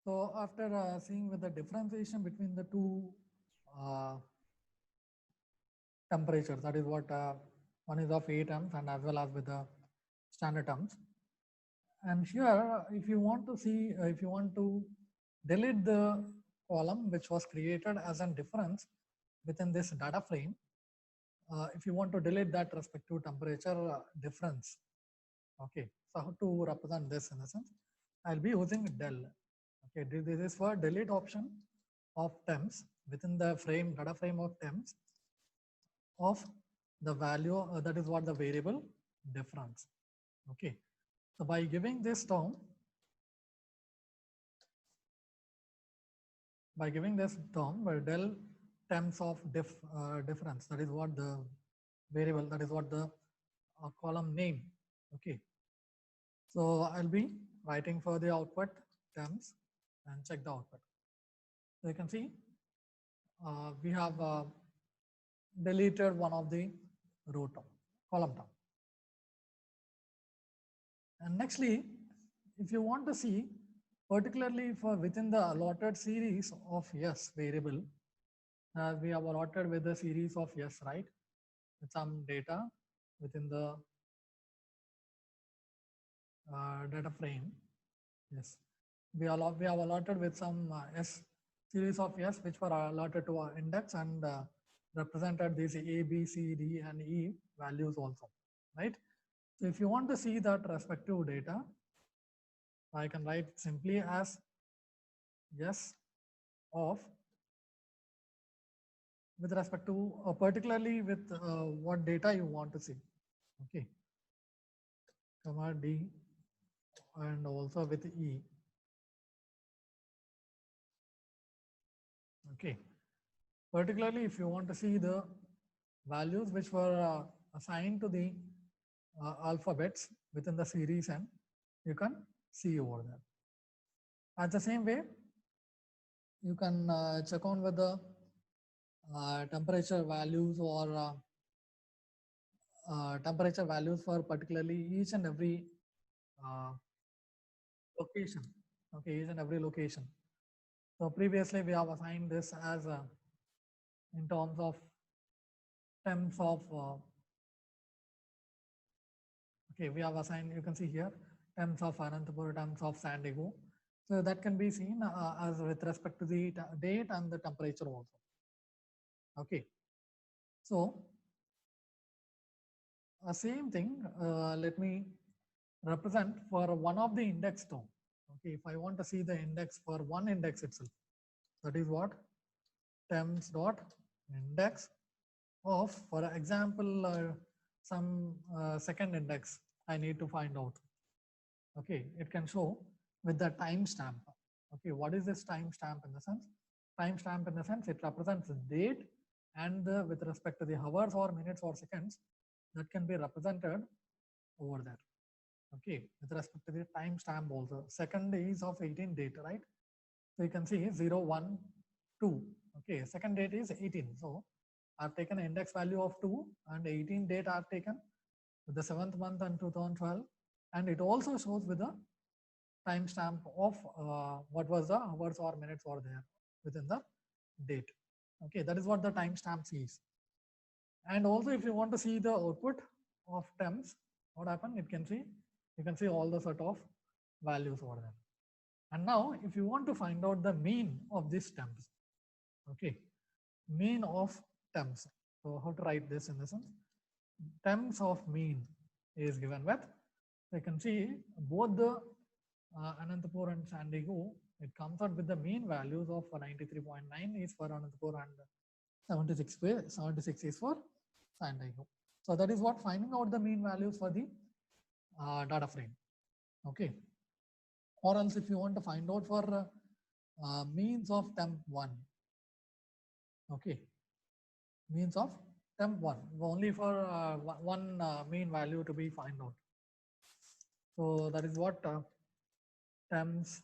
So after seeing with the differentiation between the two uh, temperatures, that is what one is of 8 temps and as well as with the standard temps. And here, if you want to see, if you want to delete the column which was created as a difference within this data frame, if you want to delete that respective temperature difference, okay, so how to represent this in a sense? I'll be using del. Okay, this is for delete option of temps within the frame data frame of temps of the value that is what the variable difference. Okay, so by giving this term, where del temps of difference, that is what the variable, that is what the column name. Okay, so I'll be writing for the output temps and check the output. So you can see we have deleted one of the row term, column term. And nextly, if you want to see, particularly for within the allotted series of yes variable, we have allotted with the series of yes, right? With some data within the data frame. Yes, we have allotted with some yes series of yes which were allotted to our index and represented these A, B, C, D, and E values also, right? So if you want to see that respective data, I can write simply as yes of with respect to particularly with what data you want to see. Okay, comma D and also with E. Okay, particularly if you want to see the values which were assigned to the alphabets within the series, and you can see over there. At the same way, you can check on whether temperature values or temperature values for particularly each and every uh, location. Okay, each and every location. So previously we have assigned this as in terms of temps of okay, we have assigned, you can see here, temps of Anantapur, temps of San Diego. So that can be seen as with respect to the date and the temperature also. Okay, so same thing, let me represent for one of the index term. Okay, if I want to see the index for one index itself, that is what temps dot index of, for example, some second index I need to find out. Okay, it can show with the timestamp. Okay, what is this timestamp in the sense? Timestamp in the sense it represents the date and with respect to the hours or minutes or seconds that can be represented over there. Okay, with respect to the timestamp also. Second is of 18 date, right? So you can see 0, 1, 2. Okay, second date is 18. So I've taken an index value of 2 and 18 date I've taken with the 7th month and 2012. And it also shows with the timestamp of what was the hours or minutes or there within the date. Okay, that is what the timestamp sees. And also if you want to see the output of temps, what happened, you can see all the set of values over there. And now if you want to find out the mean of these temps, okay, mean of temps. So how to write this in the sense? Temps of mean is given with, you can see both the Anantapur and San Diego, it comes out with the mean values of 93.9 is for Anantapur and 76 is for San Diego. So that is what finding out the mean values for the data frame. Okay. Or else if you want to find out for means of temp1, okay, means of temp1, only for one mean value to be find out. So that is what temps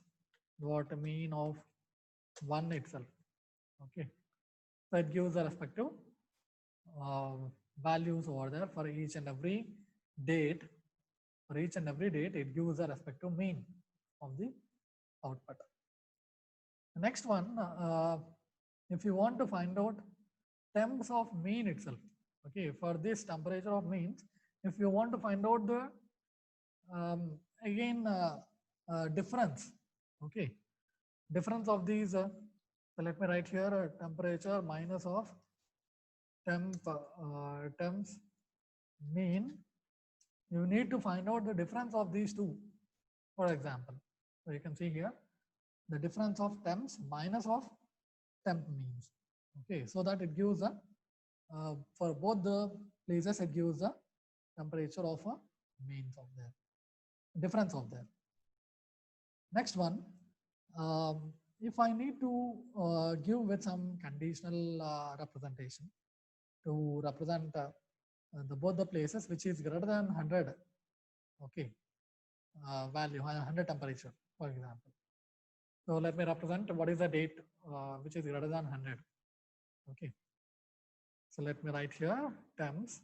what mean of 1 itself. Okay, so it gives the respective values over there for each and every date. For each and every date, it gives the respective mean of the output. The next one, if you want to find out temps of mean itself, okay, for this temperature of means, if you want to find out the again difference, okay, difference of these, so let me write here temperature minus of temps mean, you need to find out the difference of these two, for example. So you can see here the difference of temps minus of temp means, okay, so that it gives a for both the places it gives the temperature of a means of their difference of their. Next one, if I need to give with some conditional representation to represent the both the places which is greater than 100, okay, value 100 temperature, for example. So let me represent what is the date which is greater than 100, okay. So let me write here temps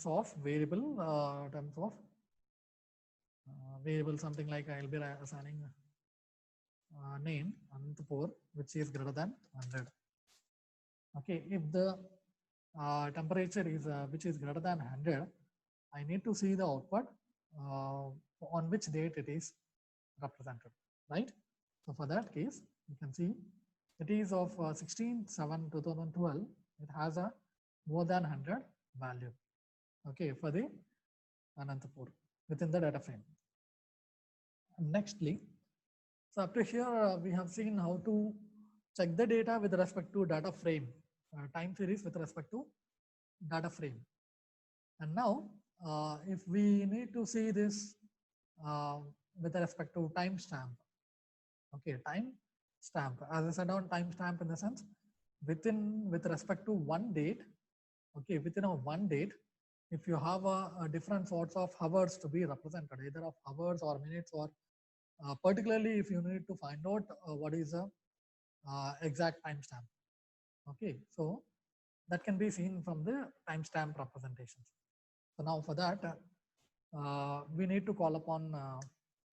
of variable, variable something like I'll be assigning name Anantapur, which is greater than 100. Okay, if the temperature is which is greater than 100, I need to see the output on which date it is represented, right? So for that case, you can see it is of 16/7/2012. It has a more than 100 value, okay, for the Anantapur within the data frame. Nextly, so up to here we have seen how to check the data with respect to data frame, time series with respect to data frame. And now if we need to see this with respect to timestamp, okay, timestamp, as I said on timestamp in the sense with respect to one date, okay, within a one date, if you have a different sorts of hours to be represented, either of hours or minutes, or particularly if you need to find out what is the exact timestamp, okay, so that can be seen from the timestamp representations. So now for that we need to call upon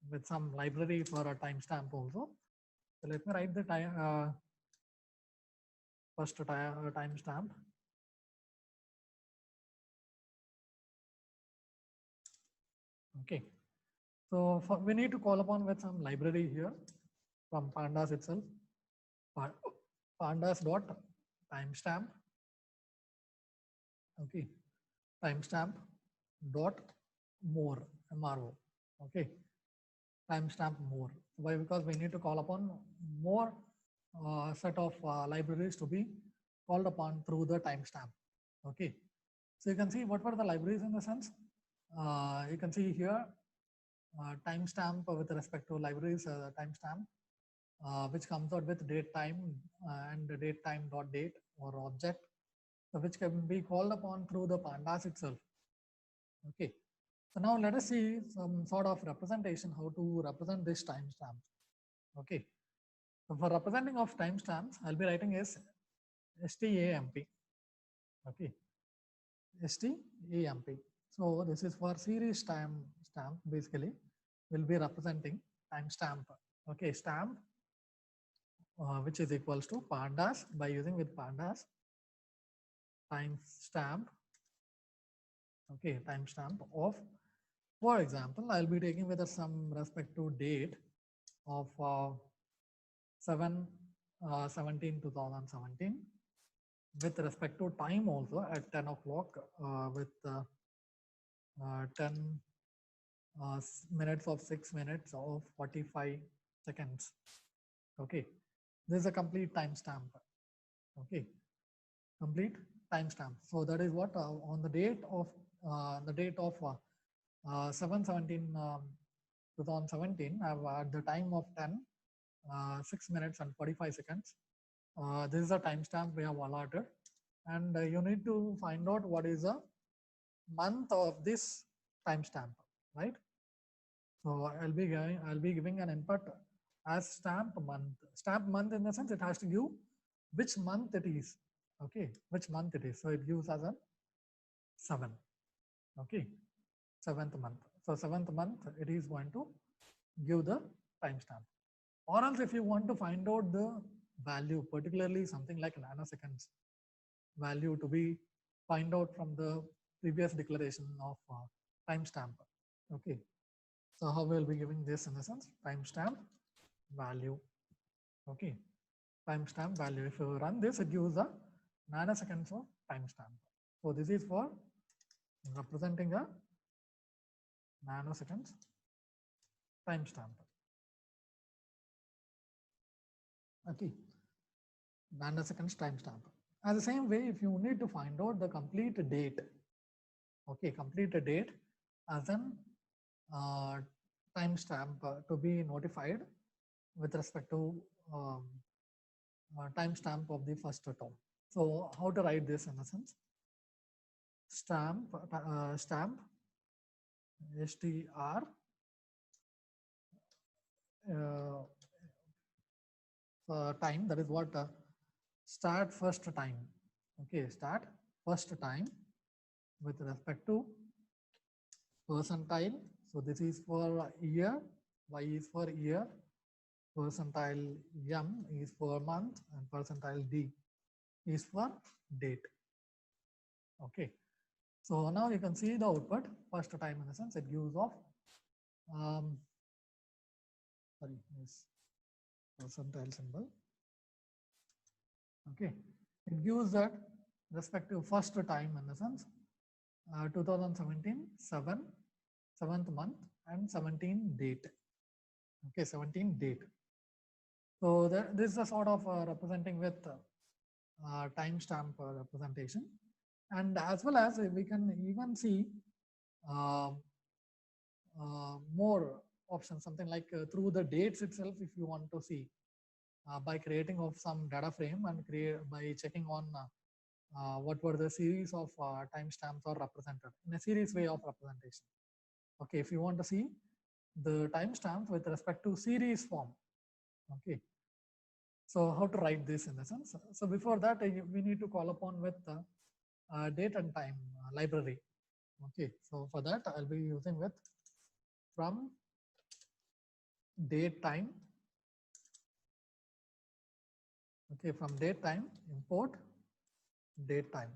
with some library for a timestamp also. So let me write the time first timestamp. Okay, so we need to call upon with some library here from pandas itself. Pandas dot timestamp. Okay, timestamp dot more, MRO. Okay, timestamp more. Why? Because we need to call upon more set of libraries to be called upon through the timestamp. Okay, so you can see what were the libraries in the sense. You can see here timestamp with respect to libraries, timestamp which comes out with date time and date time dot date or object, so which can be called upon through the pandas itself. Okay, so now let us see some sort of representation how to represent this timestamp. Okay, so for representing of timestamps, I'll be writing as STAMP. Okay, STAMP. So this is for series timestamp. Basically, will be representing timestamp. Okay, stamp which is equals to pandas by using with pandas timestamp. Okay, timestamp of, for example, I'll be taking with some respect to date of 7/17/2017 with respect to time also at 10 o'clock with 10 minutes of 6 minutes of 45 seconds. Okay, this is a complete timestamp. Okay, complete timestamp. So that is what on the date of 7/17/2017, at the time of 10 6 minutes and 45 seconds. This is a timestamp we have allotted, and you need to find out what is the month of this timestamp, right? So I'll be giving an input as stamp month. Stamp month in the sense it has to give which month it is. Okay, which month it is. So it gives as a 7. Okay, 7th month. So 7th month it is going to give the timestamp. Or else if you want to find out the value, particularly something like nanoseconds value to be find out from the previous declaration of timestamp. Okay, so how we'll be giving this in a sense, timestamp value. Okay, timestamp value. If you run this, it gives the nanoseconds of timestamp. So this is for representing a nanoseconds timestamp. Okay, nanoseconds timestamp. As the same way, if you need to find out the complete date, okay, complete date as an timestamp to be notified with respect to timestamp of the first term. So how to write this in a sense? Stamp stamp str time, that is what start first time. Okay, start first time with respect to percentile. So this is for year, Y is for year, percentile M is for month, and percentile D is for date. Okay, so now you can see the output first time in a sense. It gives off sorry, yes, percentile symbol. Okay, it gives that respective first time in the sense 2017 7th month and 17 date. Okay, 17 date. So this is a sort of representing with timestamp representation, and as well as we can even see more options, something like through the dates itself. If you want to see by creating of some data frame and by checking on what were the series of timestamps are represented in a series way of representation. Okay, if you want to see the timestamp with respect to series form. Okay, so how to write this in a sense? So before that, we need to call upon with date and time library. Okay, so for that I'll be using with from date time. Okay, from date time import date time.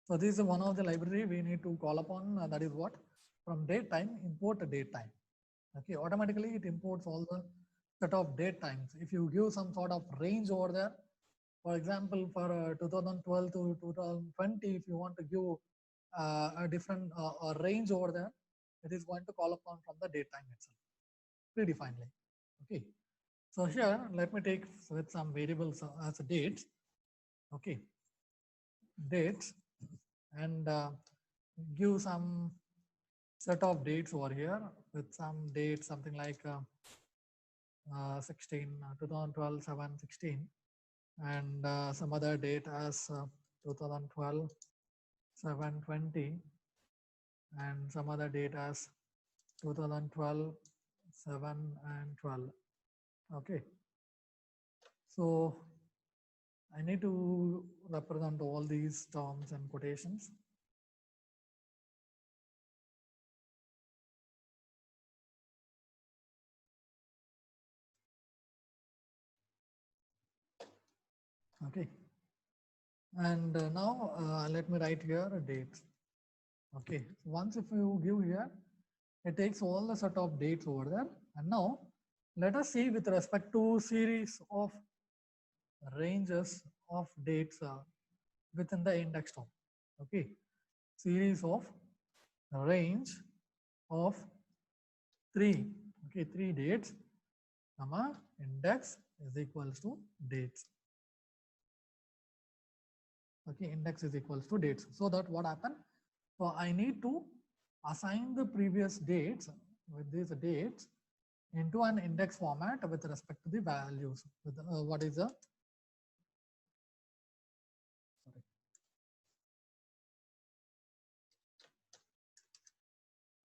So this is one of the library we need to call upon. That is what, from date time import date time. Okay, automatically it imports all the set of date times. If you give some sort of range over there, for example, for 2012 to 2020, if you want to give a different range over there, it is going to call upon from the date time itself predefinedly. Okay, so here let me take with some variables as dates. Okay, dates, and give some set of dates over here with some dates, something like 2012 7 16, and some other date as 2012 7 20, and some other date as 2012 7 and 12. Okay, so I need to represent all these terms and quotations. Okay, and now let me write here dates. Okay, once if you give here, it takes all the set of dates over there. And now let us see with respect to series of ranges of dates within the index term. Okay, series of range of three dates, comma, index is equals to dates. Okay, index is equals to dates. So that what happened? So I need to assign the previous dates with these dates into an index format with respect to the values. With what is the sorry.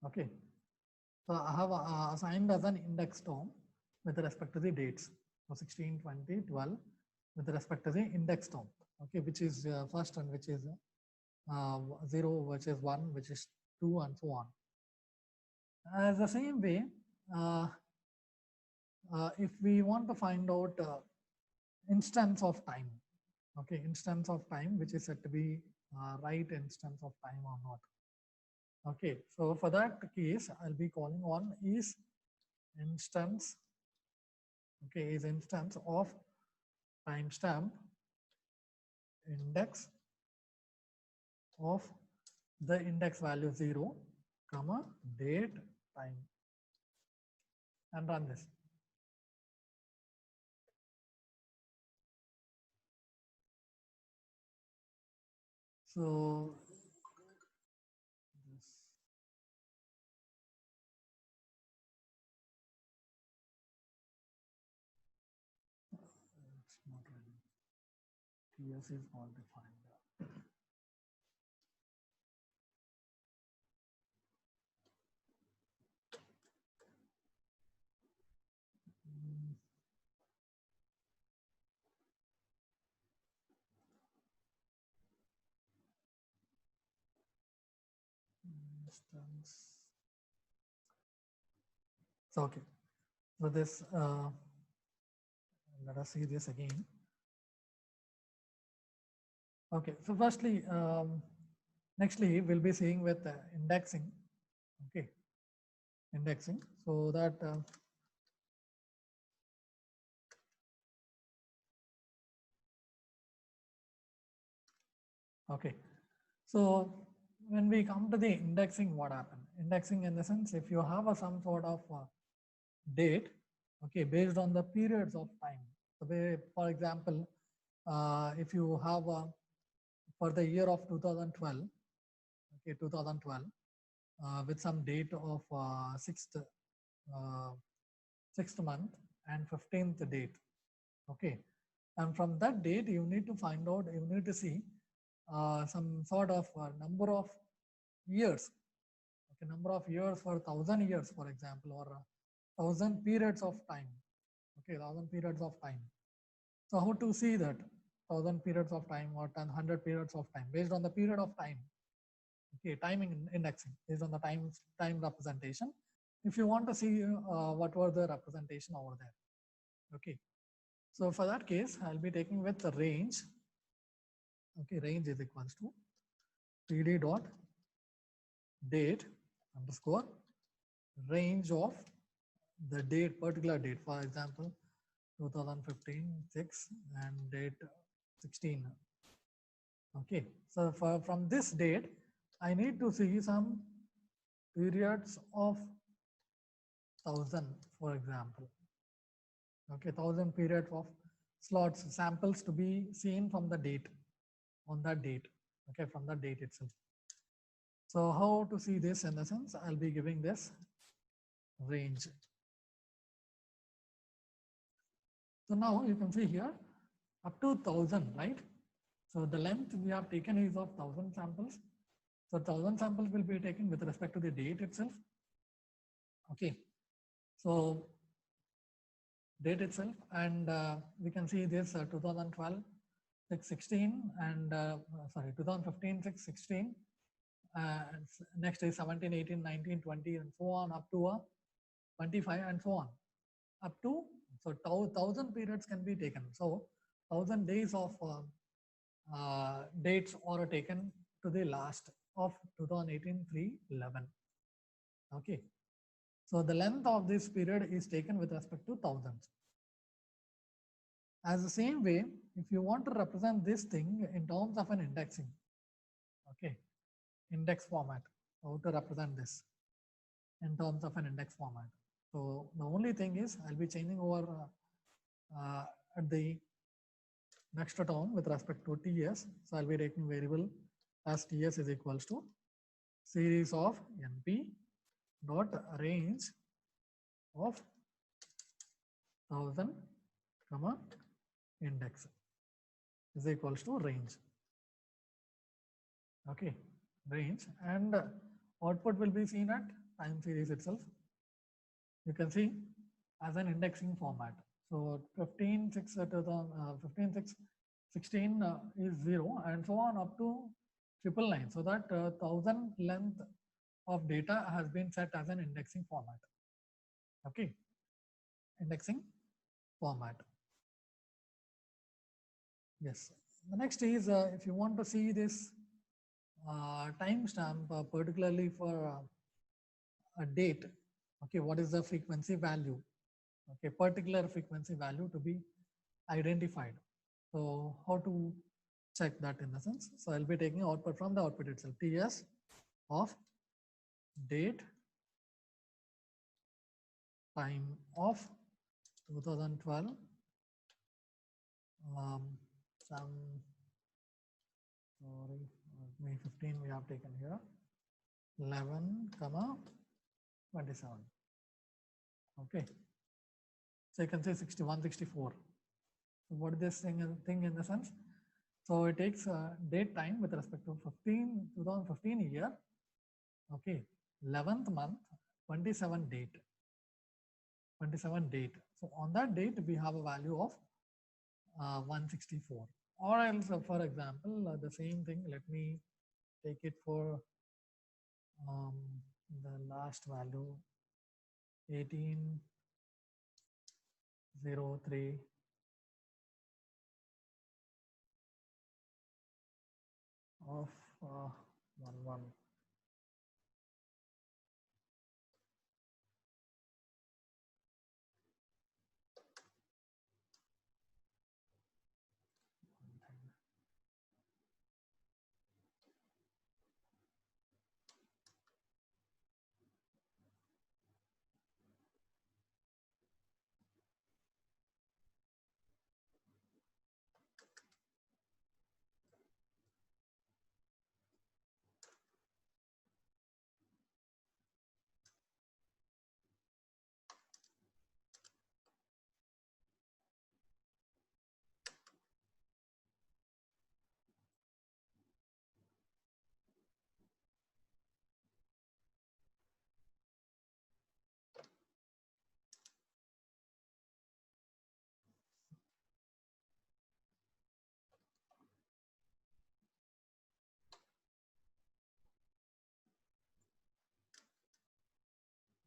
Okay, so I have assigned as an index term with respect to the dates. So 16, 20, 12 with respect to the index term. Okay, which is first and which is 0, which is 1, which is 2, and so on. As the same way, uh, if we want to find out instance of time, okay, instance of time which is said to be right instance of time or not. Okay, so for that case, I'll be calling on is instance, okay, is instance of timestamp index of the index value 0, comma, date, time, and run this. So this, it's not running. TS is not defined. Mm, instance. So okay. So this let us see this again. Okay. So firstly, nextly we'll be seeing with indexing. Okay, indexing. So that okay. So when we come to the indexing, what happened? Indexing in the sense, if you have some sort of date, okay, based on the periods of time. So for example, if you have for the year of 2012, okay, 2012, with some date of uh, 6th month and 15th date, okay, and from that date you need to find out, you need to see some sort of number of years, okay, number of years for 1000 years, for example, or 1000 periods of time, okay, 1000 periods of time. So how to see that 1000 periods of time or 100 periods of time based on the period of time, okay, timing indexing based on the time representation. If you want to see what were the representation over there, okay. So for that case, I'll be taking with the range, okay, range is equals to pd dot date underscore range of the date, particular date, for example 2015 6 and date 16, okay. So from this date I need to see some periods of 1000, for example, okay, 1000 periods of slots samples to be seen from the date, on that date, okay, from the date itself. So how to see this? In the sense, I'll be giving this range. So now you can see here up to 1000, right? So the length we have taken is of 1000 samples. So 1000 samples will be taken with respect to the date itself. Okay. So date itself, and we can see this 2012 616 and sorry 2015 616. Next is 17 18 19 20 and so on up to 25 and so on up to, so 1000 periods can be taken. So 1000 days of dates are taken to the last of 2018 311. Okay, so the length of this period is taken with respect to thousands. As the same way, if you want to represent this thing in terms of an indexing, okay, index format, how to represent this in terms of an index format. So the only thing is I'll be changing over at the next term with respect to TS. So I'll be taking variable as TS is equals to series of NP dot range of 1000 comma index is equals to range. Okay, range, and output will be seen at time series itself. You can see as an indexing format. So 15 6 to the 15 6 16 is 0 and so on up to 999. So that 1000 length of data has been set as an indexing format. Okay, indexing format. Yes. The next is if you want to see this timestamp, particularly for a date. Okay, what is the frequency value? Okay, particular frequency value to be identified. So how to check that in the sense? So I'll be taking output from the output itself. TS of date time of 2012 some sorry May 15 we have taken here 11 comma 27. Okay, so you can say 61 64. So what is this thing in the sense? So it takes date time with respect to 2015 year. Okay, 11th month, 27 date. So on that date we have a value of 164. Or else, for example, the same thing. Let me take it for the last value 1803 of 11.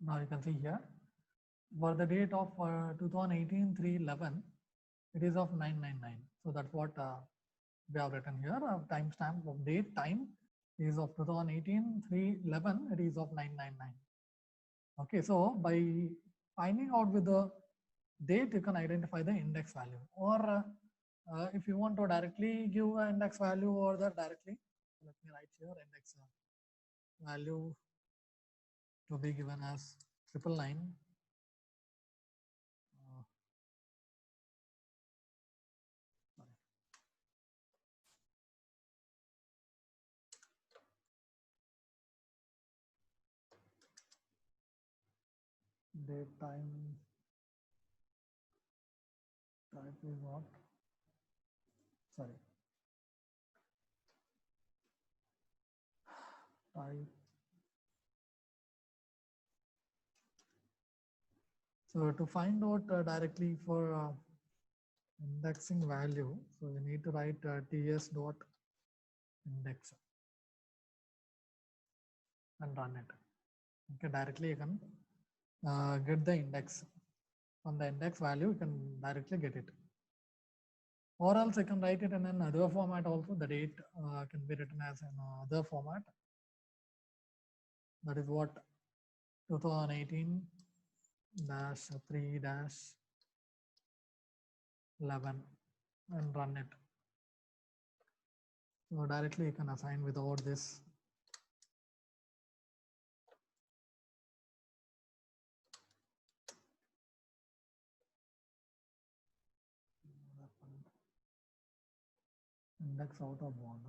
Now you can see here for the date of 2018 311 it is of 999. So that's what we have written here. Timestamp of date time is of 2018 311 it is of 999. Okay, so by finding out with the date you can identify the index value, or if you want to directly give an index value or the directly, let me write here index value to be given as 999. Date time type is what? Sorry. Type. So to find out directly for indexing value, so we need to write ts dot index and run it. Okay, directly you can get the index. From the index value, you can directly get it. Or else I can write it in another format also. The date can be written as another format. That is what 2018 -3 -11 and run it. So directly you can assign without this. Index out of bound.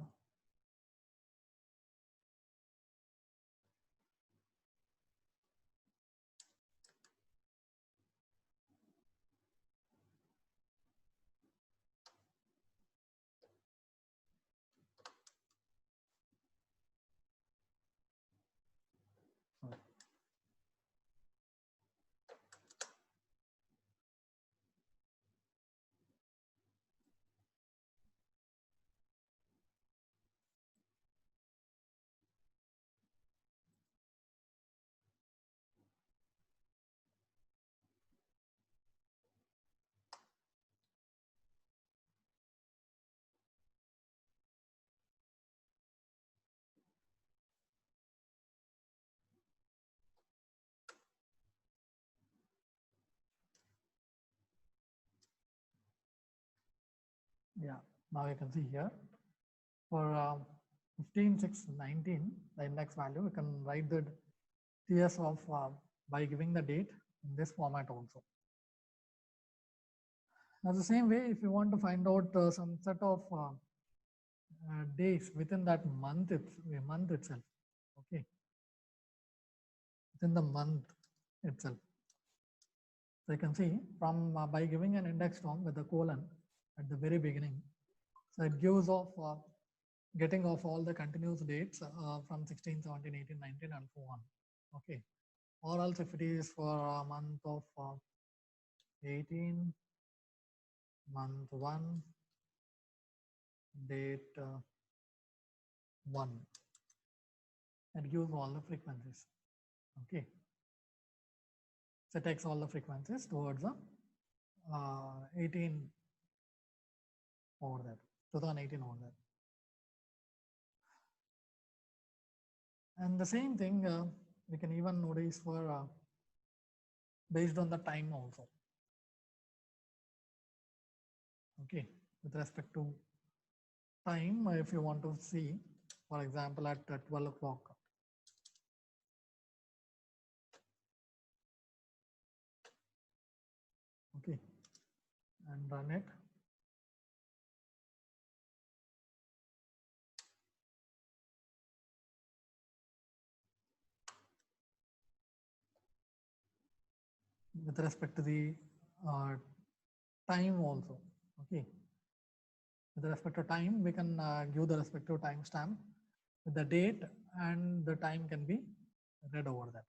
Yeah, now you can see here for 15/6/19, the index value, you can write the TS of by giving the date in this format also. Now the same way, if you want to find out some set of days within that month, month itself, okay, within the month itself. So you can see from by giving an index term with a colon at the very beginning, so it gives of getting of all the continuous dates from 16, 17, 18, 19 and so on. Okay. Or else if it is for a month of 18, month 1, date 1, it gives all the frequencies. Okay. So it takes all the frequencies towards the 18 over there, 2018 over there. And the same thing we can even notice for based on the time also. Okay, with respect to time, if you want to see, for example, at 12 o'clock. Okay, and run it. With respect to the time also. Okay, with respect to time, we can give the respective timestamp with the date, and the time can be read over that.